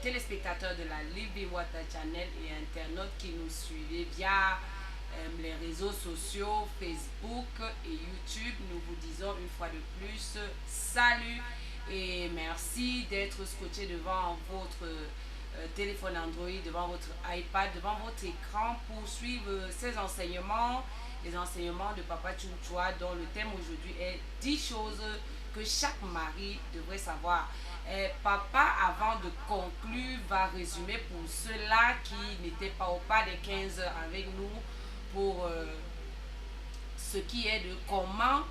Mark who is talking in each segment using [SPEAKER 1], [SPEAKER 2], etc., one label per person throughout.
[SPEAKER 1] téléspectateurs de la Living Water Channel et internautes qui nous suivent via les réseaux sociaux, Facebook et YouTube. Nous vous disons une fois de plus salut et merci d'être scotché devant votre téléphone Android, devant votre iPad, devant votre écran pour suivre ces enseignements, les enseignements de Papa Chouchoua, dont le thème aujourd'hui est 10 choses que chaque mari devrait savoir. Papa, avant de conclure, va résumer pour ceux-là qui n'étaient pas au pas des 15 heures avec nous pour ce qui est de comment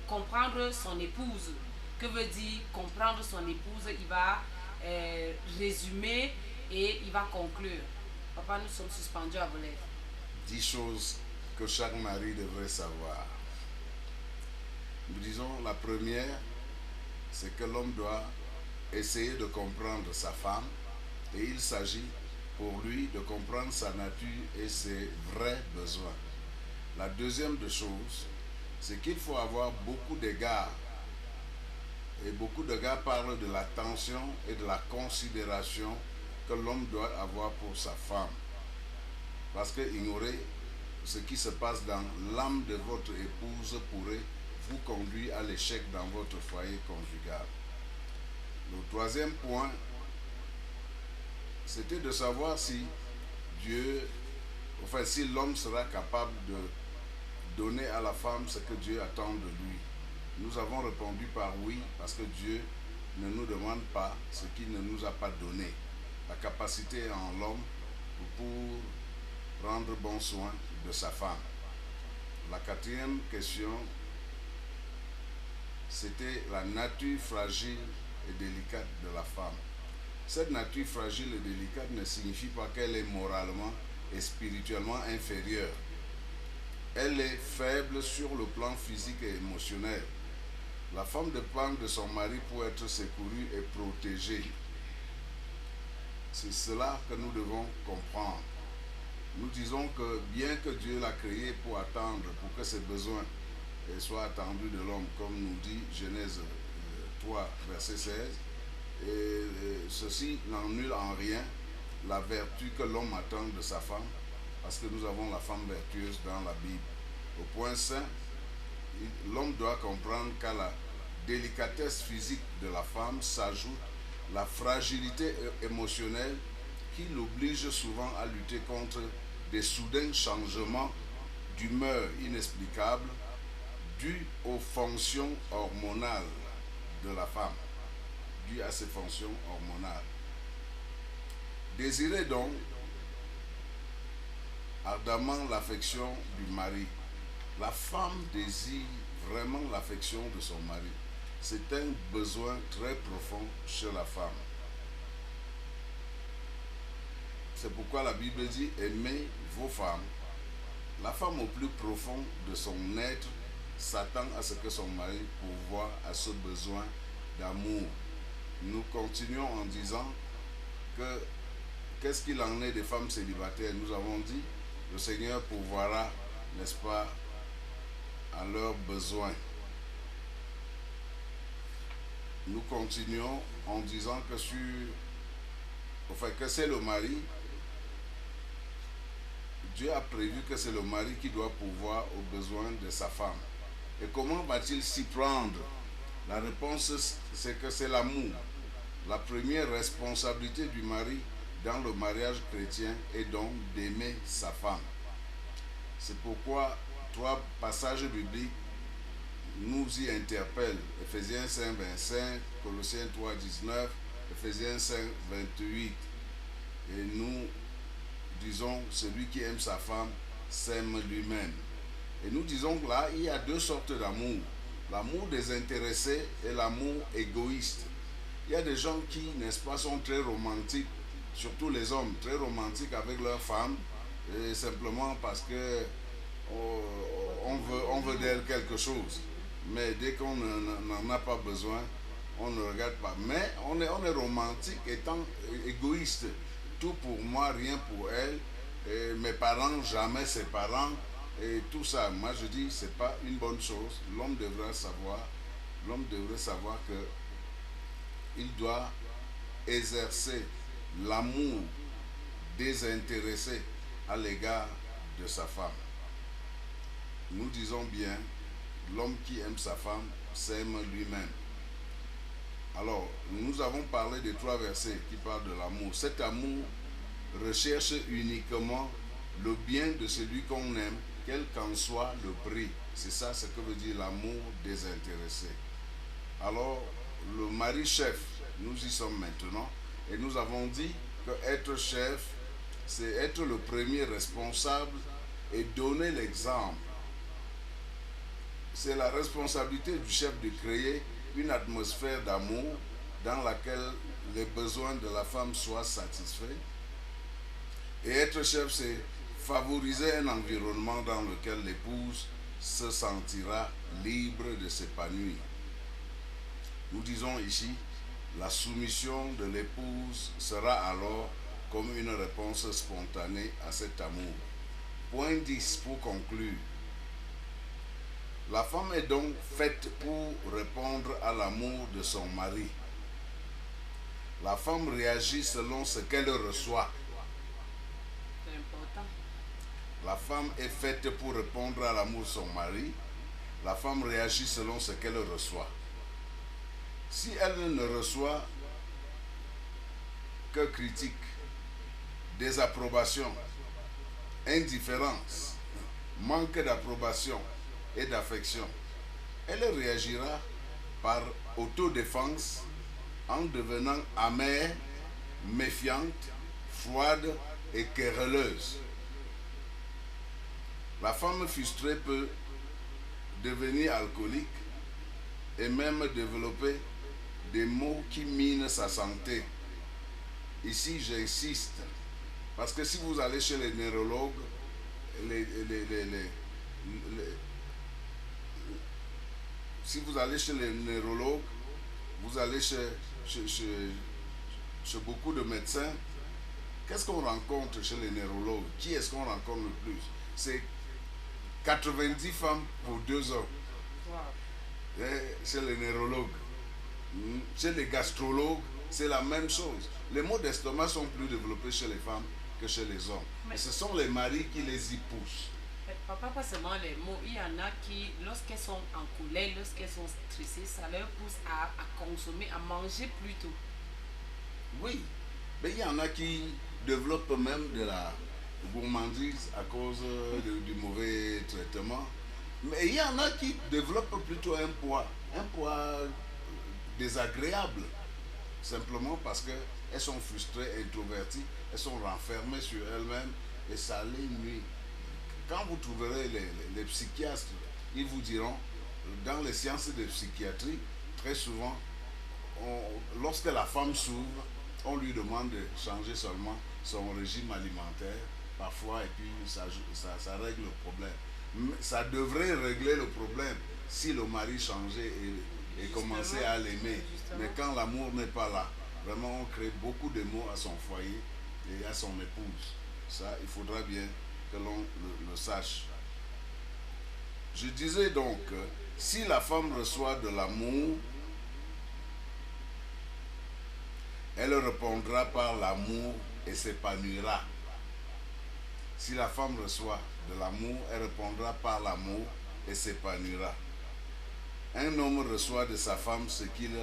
[SPEAKER 1] comprendre son épouse. Que veut dire comprendre son épouse? Il va résumer et il va conclure. Papa, nous sommes suspendus à vos lèvres.
[SPEAKER 2] 10 choses que chaque mari devrait savoir. Nous disons la première, c'est que l'homme doit essayer de comprendre sa femme et il s'agit pour lui de comprendre sa nature et ses vrais besoins. La deuxième des choses, c'est qu'il faut avoir beaucoup d'égards. Et beaucoup de gars parlent de l'attention et de la considération que l'homme doit avoir pour sa femme. Parce que ignorer ce qui se passe dans l'âme de votre épouse pourrait vous conduire à l'échec dans votre foyer conjugal. Le troisième point, c'était de savoir si si l'homme sera capable de donner à la femme ce que Dieu attend de lui. Nous avons répondu par oui, parce que Dieu ne nous demande pas ce qu'il ne nous a pas donné. La capacité en l'homme pour prendre bon soin de sa femme. La quatrième question, c'était la nature fragile et délicate de la femme. Cette nature fragile et délicate ne signifie pas qu'elle est moralement et spirituellement inférieure. Elle est faible sur le plan physique et émotionnel. La femme dépend de son mari pour être secourue et protégée. C'est cela que nous devons comprendre. Nous disons que bien que Dieu l'a créé pour attendre, pour que ses besoins soient attendus de l'homme, comme nous dit Genèse 3, verset 16, et ceci n'annule en rien la vertu que l'homme attend de sa femme, parce que nous avons la femme vertueuse dans la Bible. Au point 5, l'homme doit comprendre qu'à la délicatesse physique de la femme s'ajoute la fragilité émotionnelle qui l'oblige souvent à lutter contre des soudains changements d'humeur inexplicables dus aux fonctions hormonales de la femme, dus à ses fonctions hormonales. Désirez donc ardemment l'affection du mari. La femme désire vraiment l'affection de son mari. C'est un besoin très profond chez la femme. C'est pourquoi la Bible dit « Aimez vos femmes ». La femme au plus profond de son être s'attend à ce que son mari pourvoie à ce besoin d'amour. Nous continuons en disant que qu'est-ce qu'il en est des femmes célibataires? Nous avons dit le Seigneur pourvoira, n'est-ce pas, à leurs besoins. Nous continuons en disant que que c'est le mari. Dieu a prévu que c'est le mari qui doit pourvoir aux besoins de sa femme. Et comment va-t-il s'y prendre? La réponse, c'est que c'est l'amour. La première responsabilité du mari dans le mariage chrétien est donc d'aimer sa femme. C'est pourquoi 3 passages bibliques nous y interpellent. Ephésiens 5, 25, Colossiens 3, 19, Ephésiens 5, 28. Et nous disons, celui qui aime sa femme s'aime lui-même. Et nous disons que là, il y a 2 sortes d'amour. L'amour désintéressé et l'amour égoïste. Il y a des gens qui, n'est-ce pas, sont très romantiques, surtout les hommes, très romantiques avec leurs femmes, et simplement parce que on veut d'elles quelque chose. Mais dès qu'on n'en a pas besoin, on ne regarde pas. Mais on est romantique étant égoïste. Tout pour moi, rien pour elle. Et mes parents, jamais ses parents. Et tout ça, moi je dis, c'est pas une bonne chose. L'homme devrait savoir que il doit exercer l'amour désintéressé à l'égard de sa femme. Nous disons bien, l'homme qui aime sa femme s'aime lui-même. Alors, nous avons parlé de 3 versets qui parlent de l'amour. Cet amour recherche uniquement le bien de celui qu'on aime, quel qu'en soit le prix. C'est ça ce que veut dire l'amour désintéressé. Alors, le mari-chef, nous y sommes maintenant, et nous avons dit que être chef, c'est être le premier responsable et donner l'exemple. C'est la responsabilité du chef de créer une atmosphère d'amour dans laquelle les besoins de la femme soient satisfaits. Et être chef, c'est favoriser un environnement dans lequel l'épouse se sentira libre de s'épanouir. Nous disons ici, la soumission de l'épouse sera alors comme une réponse spontanée à cet amour. Point 10 pour conclure. La femme est donc faite pour répondre à l'amour de son mari. La femme réagit selon ce qu'elle reçoit.
[SPEAKER 1] C'est important.
[SPEAKER 2] La femme est faite pour répondre à l'amour de son mari. La femme réagit selon ce qu'elle reçoit. Si elle ne reçoit que critiques, désapprobation, indifférence, manque d'approbation et d'affection, elle réagira par autodéfense en devenant amère, méfiante, froide et querelleuse. La femme frustrée peut devenir alcoolique et même développer des maux qui minent sa santé. Ici, j'insiste, parce que si vous allez chez les neurologues, si vous allez chez les neurologues, vous allez chez beaucoup de médecins, qu'est-ce qu'on rencontre chez les neurologues? Qui est-ce qu'on rencontre le plus? C'est 90 femmes pour 2 hommes.
[SPEAKER 1] Wow.
[SPEAKER 2] Chez les neurologues. Chez les gastrologues, c'est la même chose. Les maux d'estomac sont plus développés chez les femmes que chez les hommes. Mais ce sont les maris qui les y poussent.
[SPEAKER 1] Papa, pas seulement les mots, il y en a qui, lorsqu'elles sont en colère, lorsqu'elles sont stressées, ça leur pousse à consommer, à manger plutôt.
[SPEAKER 2] Oui, mais il y en a qui développent même de la gourmandise à cause du mauvais traitement. Mais il y en a qui développent plutôt un poids désagréable, simplement parce qu'elles sont frustrées, introverties, elles sont renfermées sur elles-mêmes et ça les nuit. Quand vous trouverez les psychiatres, ils vous diront, dans les sciences de psychiatrie, très souvent, lorsque la femme s'ouvre, on lui demande de changer seulement son régime alimentaire, parfois, et puis ça règle le problème. Mais ça devrait régler le problème si le mari changeait et commençait à l'aimer. Mais quand l'amour n'est pas là, vraiment on crée beaucoup de maux à son foyer et à son épouse. Ça, il faudra bien que l'on le sache. Je disais donc, si la femme reçoit de l'amour, elle répondra par l'amour et s'épanouira. Si la femme reçoit de l'amour, elle répondra par l'amour et s'épanouira. Un homme reçoit de sa femme ce qu'il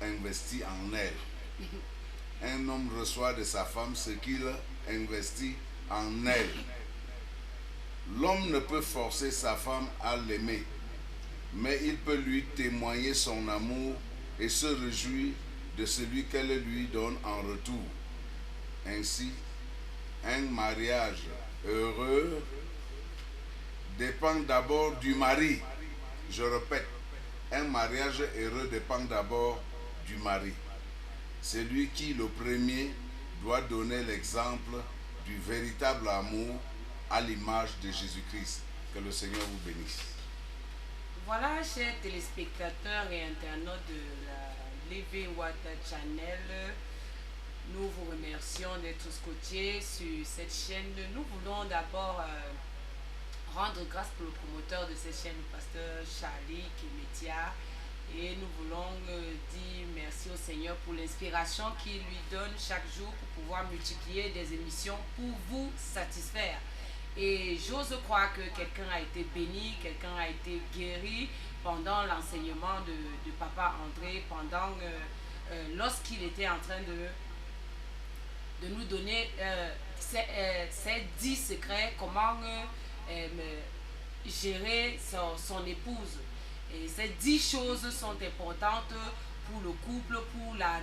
[SPEAKER 2] investit en elle. Un homme reçoit de sa femme ce qu'il investit en elle. L'homme ne peut forcer sa femme à l'aimer, mais il peut lui témoigner son amour et se réjouir de celui qu'elle lui donne en retour. Ainsi, un mariage heureux dépend d'abord du mari. Je répète, un mariage heureux dépend d'abord du mari. C'est lui qui, le premier, doit donner l'exemple du véritable amour à l'image de Jésus-Christ. Que le Seigneur vous bénisse.
[SPEAKER 1] Voilà, chers téléspectateurs et internautes de la Living Water Channel, nous vous remercions d'être scotchés sur cette chaîne. Nous voulons d'abord rendre grâce pour le promoteur de cette chaîne, le pasteur Charlie Kemetia, Et nous voulons dire merci au Seigneur pour l'inspiration qu'il lui donne chaque jour pour pouvoir multiplier des émissions pour vous satisfaire. Et j'ose croire que quelqu'un a été béni, quelqu'un a été guéri pendant l'enseignement de Papa André, pendant lorsqu'il était en train de nous donner ces 10 secrets, comment gérer son épouse. Et ces 10 choses sont importantes pour le couple, pour la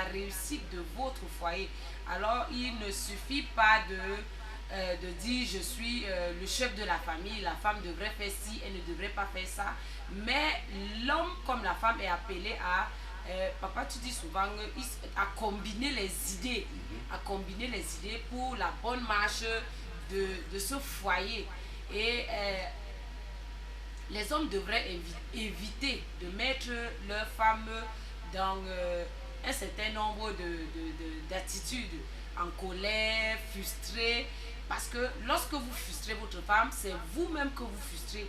[SPEAKER 1] réussite de votre foyer. Alors, il ne suffit pas de dire je suis le chef de la famille, la femme devrait faire ci, elle ne devrait pas faire ça. Mais l'homme comme la femme est appelé à, papa tu dis souvent, à combiner les idées, pour la bonne marche de ce foyer. Et les hommes devraient éviter de mettre leurs femmes dans un certain nombre d'attitudes, en colère, frustrées, parce que lorsque vous frustrez votre femme, c'est vous-même que vous frustrez.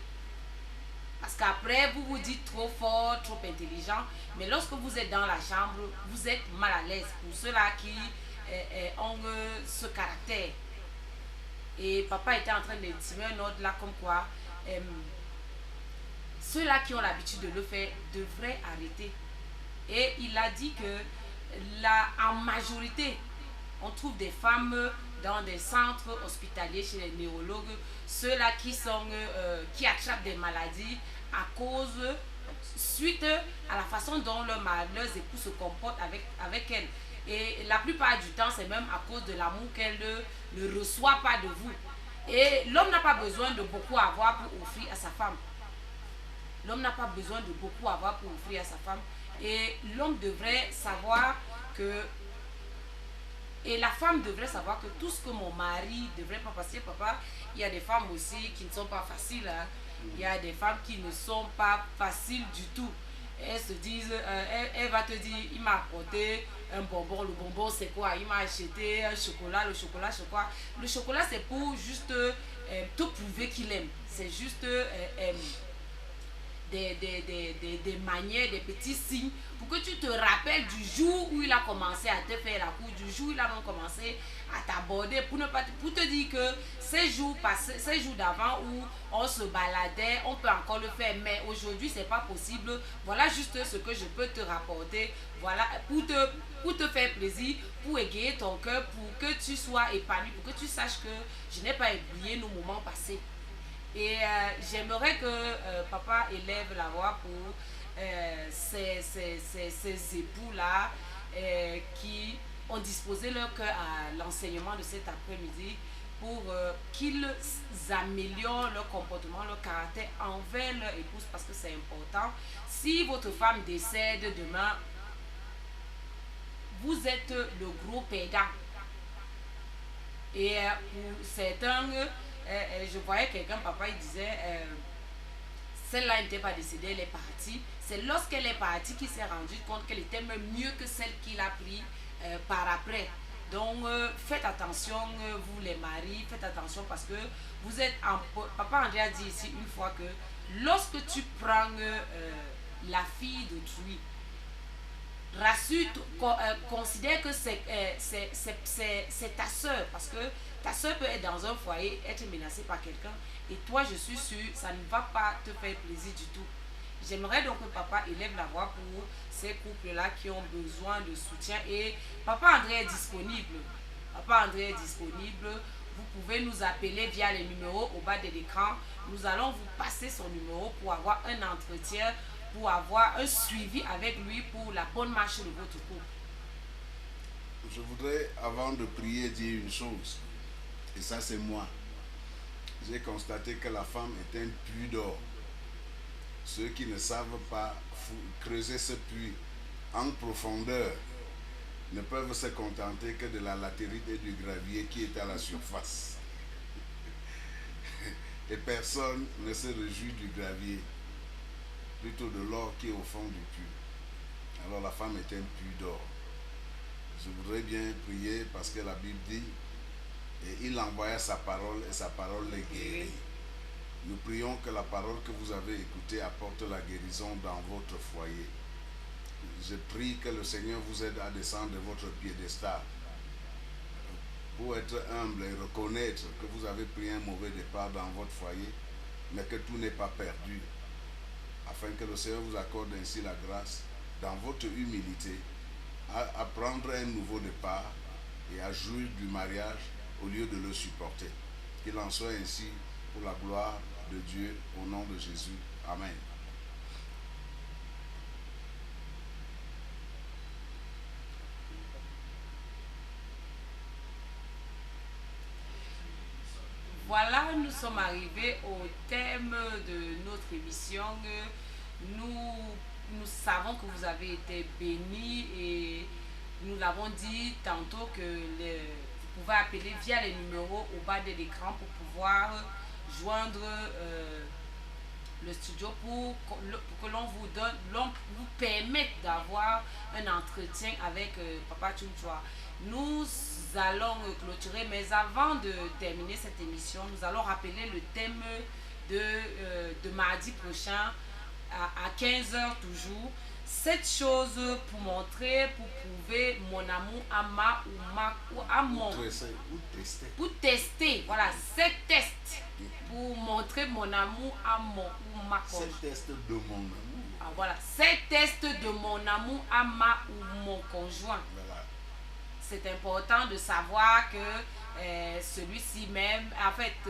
[SPEAKER 1] Parce qu'après, vous vous dites trop fort, trop intelligent, mais lorsque vous êtes dans la chambre, vous êtes mal à l'aise. Pour ceux-là qui ont ce caractère. Et papa était en train d'intimer un ordre là comme quoi ceux-là qui ont l'habitude de le faire devraient arrêter. Et il a dit que en majorité, on trouve des femmes dans des centres hospitaliers chez les neurologues, ceux-là qui attrapent des maladies à cause, suite à la façon dont leurs époux se comportent avec elles. Et la plupart du temps, c'est même à cause de l'amour qu'elle ne reçoit pas de vous. Et l'homme n'a pas besoin de beaucoup avoir pour offrir à sa femme. L'homme n'a pas besoin de beaucoup avoir pour offrir à sa femme. Et l'homme devrait savoir que... Et la femme devrait savoir que tout ce que mon mari devrait pas passer, papa, il y a des femmes aussi qui ne sont pas faciles. Hein. Il y a des femmes qui ne sont pas faciles du tout. Elles se disent, elle va te dire, il m'a apporté un bonbon, le bonbon c'est quoi? Il m'a acheté un chocolat, le chocolat c'est quoi? Le chocolat c'est pour juste te prouver qu'il aime. C'est juste des manières, des petits signes pour que tu te rappelles du jour où il a commencé à te faire la cour, du jour où il a même commencé à t'aborder, pour te dire que ces jours d'avant où on se baladait, on peut encore le faire, mais aujourd'hui c'est pas possible. Voilà juste ce que je peux te rapporter, voilà, pour te faire plaisir, pour égayer ton cœur, pour que tu sois épanoui, pour que tu saches que je n'ai pas oublié nos moments passés. Et j'aimerais que papa élève la voix pour ces époux-là qui ont disposé leur cœur à l'enseignement de cet après-midi pour qu'ils améliorent leur comportement, leur caractère envers leur épouse parce que c'est important. Si votre femme décède demain, vous êtes le gros perdant. Et pour certains, je voyais quelqu'un, papa, il disait, celle-là n'était pas décédée, elle est partie. C'est lorsqu'elle est partie qu'il s'est rendu compte qu'elle était même mieux que celle qu'il a pris par après. Donc, faites attention, vous les maris, faites attention parce que vous êtes Papa André a dit ici une fois que lorsque tu prends la fille d'autrui, rassure, considère que c'est ta soeur parce que ta soeur peut être dans un foyer, être menacée par quelqu'un et toi je suis sûre ça ne va pas te faire plaisir du tout. J'aimerais donc que papa élève la voix pour ces couples là qui ont besoin de soutien et papa André est disponible. Papa André est disponible. Vous pouvez nous appeler via les numéros au bas de l'écran. Nous allons vous passer son numéro pour avoir un entretien, pour avoir un suivi avec lui pour la bonne marche de votre couple.
[SPEAKER 2] Je voudrais, avant de prier, dire une chose. Et ça, c'est moi. J'ai constaté que la femme est un puits d'or. Ceux qui ne savent pas creuser ce puits en profondeur ne peuvent se contenter que de la latérite et du gravier qui est à la surface. Et personne ne se réjouit du gravier, plutôt de l'or qui est au fond du puits. Alors la femme est un puits d'or. Je voudrais bien prier parce que la Bible dit, et il envoya sa parole et sa parole les guérit. Nous prions que la parole que vous avez écoutée apporte la guérison dans votre foyer. Je prie que le Seigneur vous aide à descendre de votre piédestal pour être humble et reconnaître que vous avez pris un mauvais départ dans votre foyer, mais que tout n'est pas perdu, afin que le Seigneur vous accorde ainsi la grâce, dans votre humilité, à prendre un nouveau départ et à jouir du mariage au lieu de le supporter. Qu'il en soit ainsi pour la gloire de Dieu, au nom de Jésus. Amen.
[SPEAKER 1] Voilà, nous sommes arrivés au thème de notre émission. Nous savons que vous avez été bénis et nous l'avons dit tantôt que vous pouvez appeler via les numéros au bas de l'écran pour pouvoir joindre le studio pour que l'on vous donne, l'on vous permette d'avoir un entretien avec Papa Chunchwa. Nous allons clôturer, mais avant de terminer cette émission, nous allons rappeler le thème de mardi prochain à 15h toujours. 7 choses pour montrer, pour prouver mon amour à ma ou à mon. Pour tester. Voilà, 7 tests pour montrer mon amour à mon ou ma conjointe.
[SPEAKER 2] 7 tests de mon amour.
[SPEAKER 1] Ah, voilà, 7 tests de mon amour à ma ou mon conjoint.
[SPEAKER 2] Voilà.
[SPEAKER 1] C'est important de savoir que celui-ci même, en fait,
[SPEAKER 2] que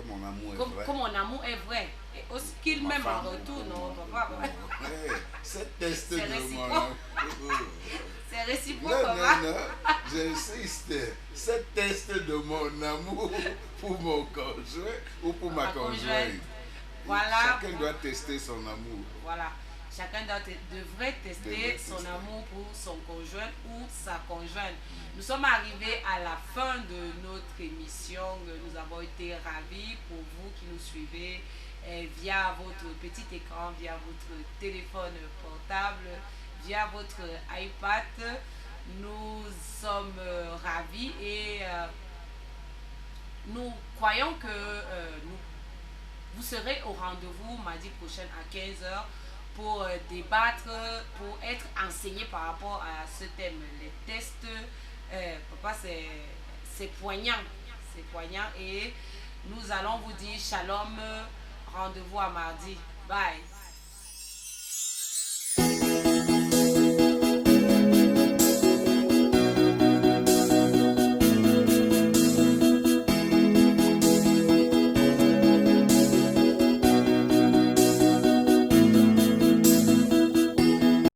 [SPEAKER 2] mon amour est vrai.
[SPEAKER 1] Que mon amour est vrai. Et aussi qu'il m'aime en retour, non, papa.
[SPEAKER 2] C'est test de mon
[SPEAKER 1] amour. C'est réciproque,
[SPEAKER 2] papa. Non, j'insiste. C'est test de mon amour pour mon conjoint ou pour ma conjointe.
[SPEAKER 1] Voilà.
[SPEAKER 2] Chacun doit tester son amour.
[SPEAKER 1] Voilà. Chacun devrait tester son amour pour son conjoint ou sa conjointe. Nous sommes arrivés à la fin de notre émission. Nous avons été ravis pour vous qui nous suivez via votre petit écran, via votre téléphone portable, via votre iPad. Nous sommes ravis et nous croyons que vous serez au rendez-vous mardi prochain à 15h pour débattre, pour être enseigné par rapport à ce thème. Les tests, papa, c'est poignant. C'est poignant et nous allons vous dire shalom, rendez-vous à mardi. Bye.